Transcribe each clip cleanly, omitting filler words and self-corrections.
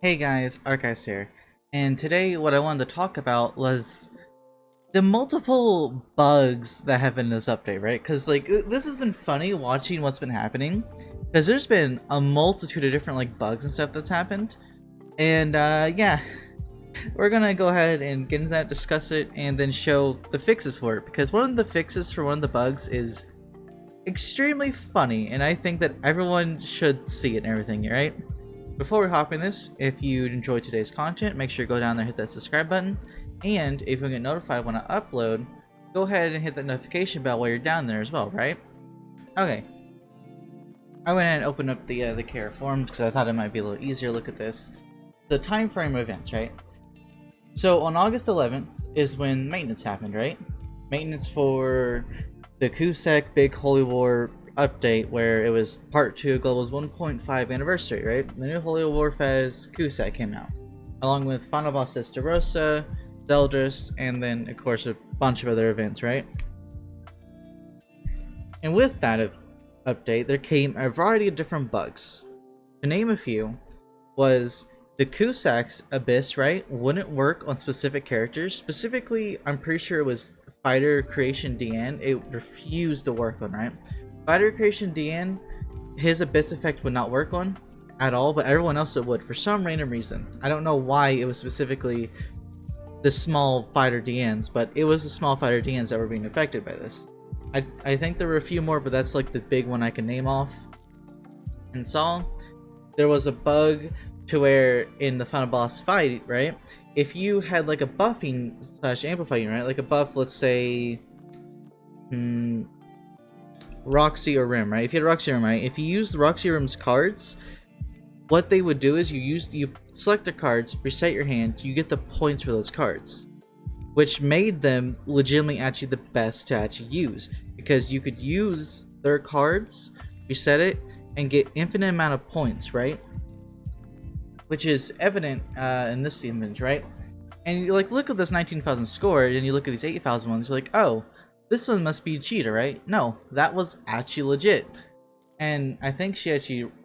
Hey guys, ArkhIce here, and today what I wanted to talk about was the multiple bugs that have been in this update, right? Because like this has been funny watching what's been happening, because there's been a multitude of different like bugs and stuff that's happened, and yeah, we're gonna go ahead and get into that, discuss it, and then show the fixes for it. Because one of the fixes for one of the bugs is extremely funny, and I think that everyone should see it and everything, right? Before we hop in this, if you enjoyed today's content, make sure to go down there and hit that subscribe button. And if you get notified when I upload, go ahead and hit that notification bell while you're down there as well, right? Okay. I went ahead and opened up the care forums because I thought it might be a little easier to look at this. The time frame of events, right? So on August 11th is when maintenance happened, right? Maintenance for the Kusek Big Holy War update, where it was part 2 Global's 1.5 anniversary, right? The new Holy War Fez Kusek came out, along with Final Boss Esterosa, Zeldris, and then of course a bunch of other events, right? And with that update, there came a variety of different bugs. To name a few, was the Kusek's Abyss, right? Wouldn't work on specific characters. Specifically, I'm pretty sure it was Fighter Creation DN. It refused to work on, right? Fighter Creation DN, his Abyss effect would not work on at all, but everyone else it would for some random reason. I don't know why it was specifically the small Fighter DNs, but it was the small Fighter DNs that were being affected by this. I think there were a few more, but that's like the big one I can name off. And so there was a bug to where in the final boss fight, right? If you had like a buffing slash amplifying, right? Like a buff, let's say Roxy or Rim, right? If you had Roxy or Rim, right? If you use the Roxy or Rim's cards, what they would do is you select the cards, reset your hand, you get the points for those cards, which made them legitimately actually the best to actually use, because you could use their cards, reset it, and get infinite amount of points, right? Which is evident in this image, right? And you like look at this 19,000 score, and you look at these 8,000 ones, you're like, oh, this one must be a cheater, right? No, that was actually legit. And I think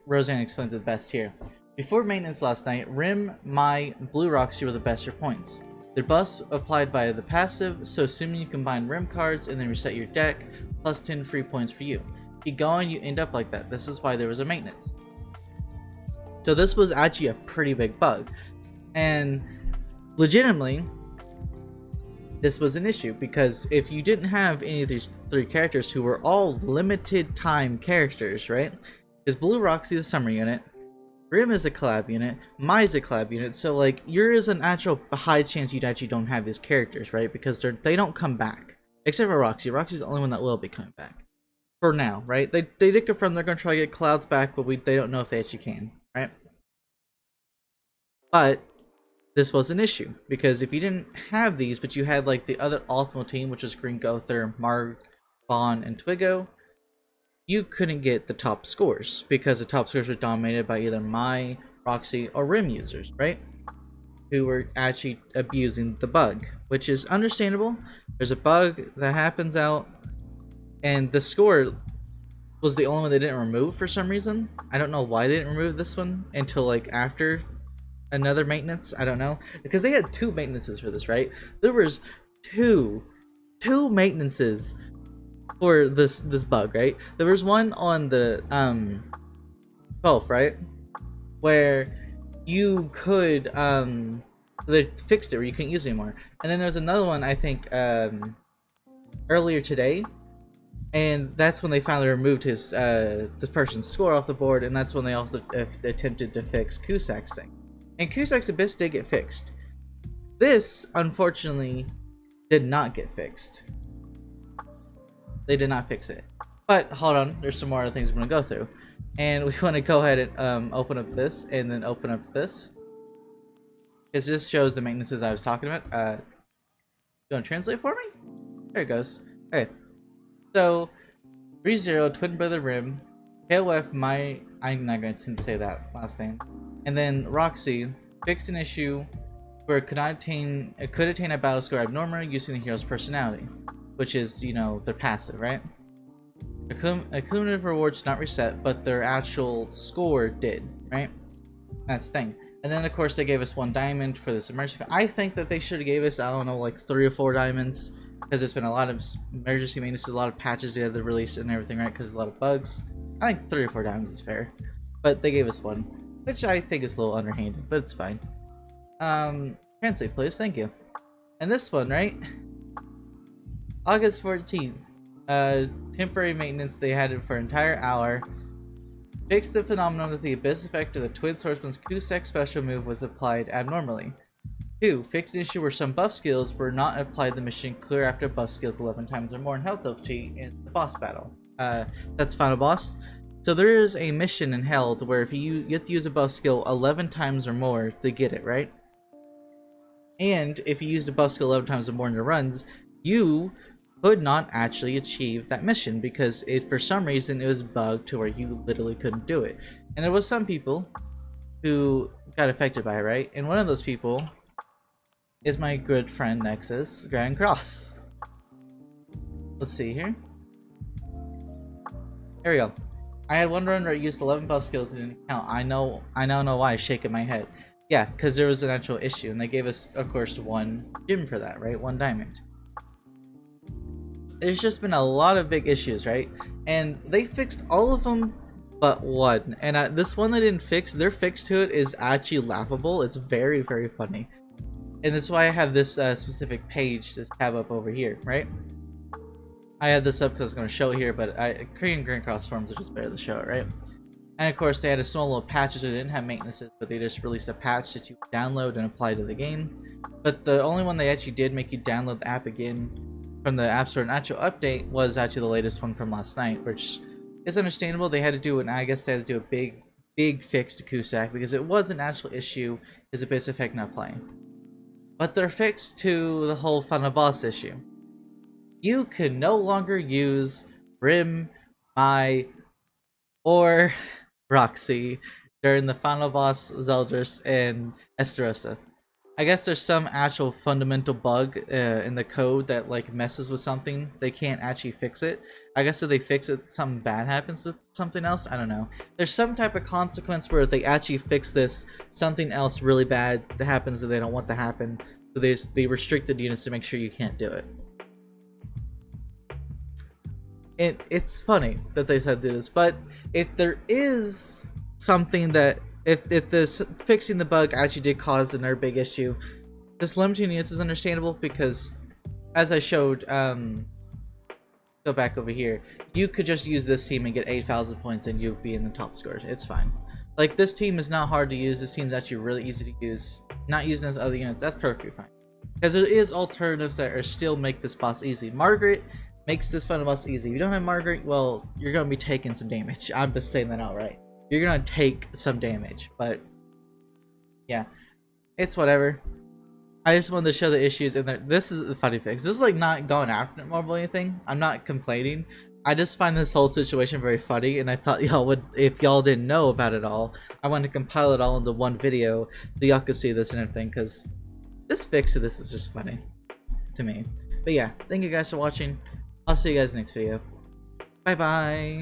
Roseanne explains it best here. Before maintenance last night, Rim, Mai, Blue Roxy were the best for points. Their buffs applied by the passive, so assuming you combine Rim cards and then reset your deck, plus 10 free points for you. Keep going, you end up like that. This is why there was a maintenance. So this was actually a pretty big bug. And legitimately, this was an issue, because if you didn't have any of these 3 characters who were all limited time characters, right? Because Blue Roxy is a summer unit, Rim is a collab unit, Mai is a collab unit, so like there is an actual high chance you actually don't have these characters, right? Because they don't come back. Except for Roxy. Roxy's the only one that will be coming back. For now, right? They did confirm they're going to try to get Clouds back, but they don't know if they actually can, right? But this was an issue, because if you didn't have these, but you had like the other optimal team, which was Green Gother, Marg, Vaughn, and Twigo, you couldn't get the top scores, because the top scores were dominated by either Mai, Roxy, or Rim users, right? Who were actually abusing the bug, which is understandable. There's a bug that happens out, and the score was the only one they didn't remove for some reason. I don't know why they didn't remove this one until like after another maintenance. I don't know, because they had 2 maintenances for this, right? There was two maintenances for this bug, right? There was one on the 12th, right, where you could they fixed it where you couldn't use it anymore, and then there's another one I think earlier today, and that's when they finally removed his this person's score off the board, and that's when they also attempted to fix Kusek's thing. And Kusek's Abyss did get fixed. This, unfortunately, did not get fixed. They did not fix it. But, hold on, there's some more other things we're going to go through. And we want to go ahead and open up this, and then open up this. Because this shows the maintenances I was talking about. You want to translate for me? There it goes. Okay. So, ReZero, Twin Brother Rim, KOF, I'm not going to say that last name. And then Roxy fixed an issue where it could attain a battle score abnormal using the hero's personality, which is, you know, their passive, right? Accumulative rewards not reset, but their actual score did, right? That's the thing. And then of course they gave us 1 diamond for this emergency. I think that they should have gave us, I don't know, like 3 or 4 diamonds, because there's been a lot of emergency maintenance, a lot of patches they had to release and everything, right? Because a lot of bugs. I think 3 or 4 diamonds is fair, but they gave us 1, which I think is a little underhanded, but it's fine. Translate please, thank you. And this one, right? August 14th. Temporary maintenance, they had it for an entire hour. Fixed the phenomenon that the Abyss effect of the Twin Swordsman's Kusek special move was applied abnormally. 2. Fixed an issue where some buff skills were not applied the mission clear after buff skills 11 times or more in health cheat in the boss battle. That's final boss. So there is a mission in Held where if you have to use a buff skill 11 times or more to get it, right? And if you used a buff skill 11 times or more in your runs, you could not actually achieve that mission because for some reason it was bugged to where you literally couldn't do it. And there was some people who got affected by it, right? And one of those people is my good friend Nexus Grand Cross. Let's see here. Here we go. I had one run where I used 11 buff skills and didn't count. I now know why. Shaking my head. Yeah, because there was an actual issue, and they gave us, of course, 1 gem for that, right? 1 diamond. There's just been a lot of big issues, right? And they fixed all of them but 1. And this one they didn't fix, their fix to it is actually laughable. It's very, very funny. And that's why I have this specific page, this tab up over here, right? I had this up because I was going to show it here, but Korean Grand Cross forums are just better to show it, right? And of course, they had a small little patch, so they didn't have maintenances, but they just released a patch that you download and apply to the game. But the only one they actually did make you download the app again from the App Store, an actual update, was actually the latest one from last night, which is understandable. They had to do it, and I guess they had to do a big fix to Kusek because it was an actual issue, is a base effect not playing. But they're fixed to the whole final boss issue. You can no longer use Brim, Mai, or Roxy during the final boss Zeldris and Esterosa. I guess there's some actual fundamental bug in the code that like messes with something. They can't actually fix it. I guess if they fix it, something bad happens to something else. I don't know. There's some type of consequence where if they actually fix this, something else really bad that happens that they don't want to happen. So they restricted units to make sure you can't do it. It's funny that they said this, but if there is something that if this fixing the bug actually did cause another big issue, this limiting units is understandable because, as I showed, go back over here, you could just use this team and get 8,000 points and you'd be in the top scores. It's fine. Like, this team is not hard to use. This team's actually really easy to use. Not using as other units, that's perfectly fine. Because there is alternatives that are still make this boss easy. Margaret makes this final boss easy. If you don't have Margaret, well, you're going to be taking some damage. I'm just saying that outright. You're going to take some damage. But, yeah. It's whatever. I just wanted to show the issues in there. This is a funny fix. This is like not going after Netmarble or anything. I'm not complaining. I just find this whole situation very funny, and I thought y'all would, if y'all didn't know about it all, I wanted to compile it all into one video so y'all could see this and everything, because this fix of this is just funny to me. But yeah, thank you guys for watching. I'll see you guys next video. Bye bye.